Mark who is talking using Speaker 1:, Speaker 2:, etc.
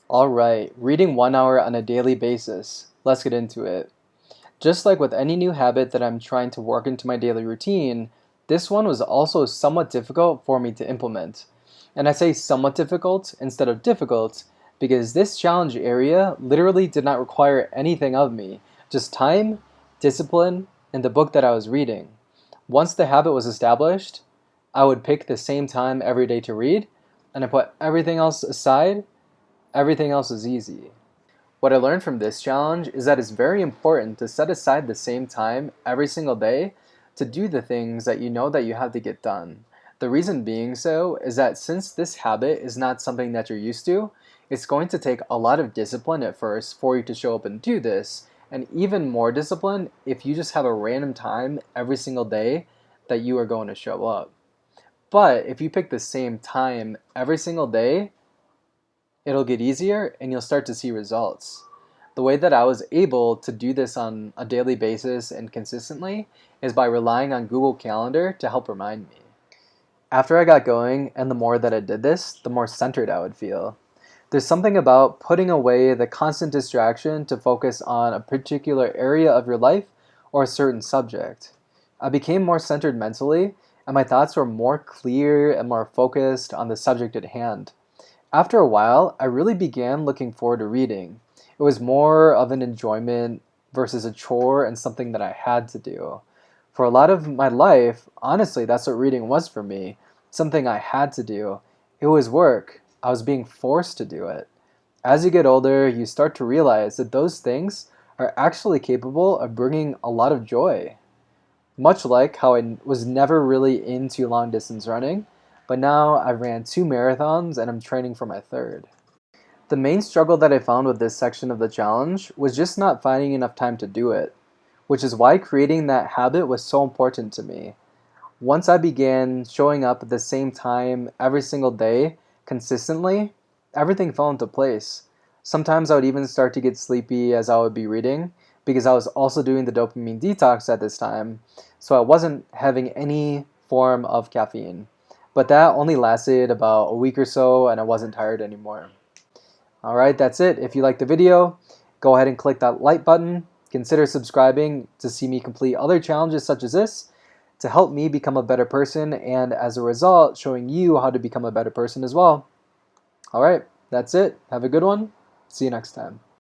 Speaker 1: Alright, reading 1 hour on a daily basis. Let's get into it. Just like with any new habit that I'm trying to work into my daily routine, this one was also somewhat difficult for me to implement. And I say somewhat difficult instead of difficult because this challenge area literally did not require anything of me, just time, discipline, and the book that I was reading. Once the habit was established, I would pick the same time every day to read, and I put everything else aside. Everything else is easy. What I learned from this challenge is that it's very important to set aside the same time every single day to do the things that you know that you have to get done. The reason being so is that since this habit is not something that you're used to, it's going to take a lot of discipline at first for you to show up and do this, and even more discipline if you just have a random time every single day that you are going to show up. But if you pick the same time every single day, it'll get easier and you'll start to see results. The way that I was able to do this on a daily basis and consistently is by relying on Google Calendar to help remind me. After I got going and the more that I did this, the more centered I would feel. There's something about putting away the constant distraction to focus on a particular area of your life or a certain subject. I became more centered mentally, and my thoughts were more clear and more focused on the subject at hand. After a while, I really began looking forward to reading. It was more of an enjoyment versus a chore and something that I had to do. For a lot of my life, honestly, that's what reading was for me. Something I had to do. It was work. I was being forced to do it. As you get older, you start to realize that those things are actually capable of bringing a lot of joy. Much like how I was never really into long distance running, but now I ran 2 marathons and I'm training for my third. The main struggle that I found with this section of the challenge was just not finding enough time to do it, which is why creating that habit was so important to me. Once I began showing up at the same time every single day consistently, everything fell into place. Sometimes I would even start to get sleepy as I would be reading because I was also doing the dopamine detox at this time, so I wasn't having any form of caffeine. But that only lasted about a week or so and I wasn't tired anymore. Alright, that's it. If you liked the video, go ahead and click that like button. Consider subscribing to see me complete other challenges such as this to help me become a better person and as a result, showing you how to become a better person as well. Alright, that's it. Have a good one. See you next time.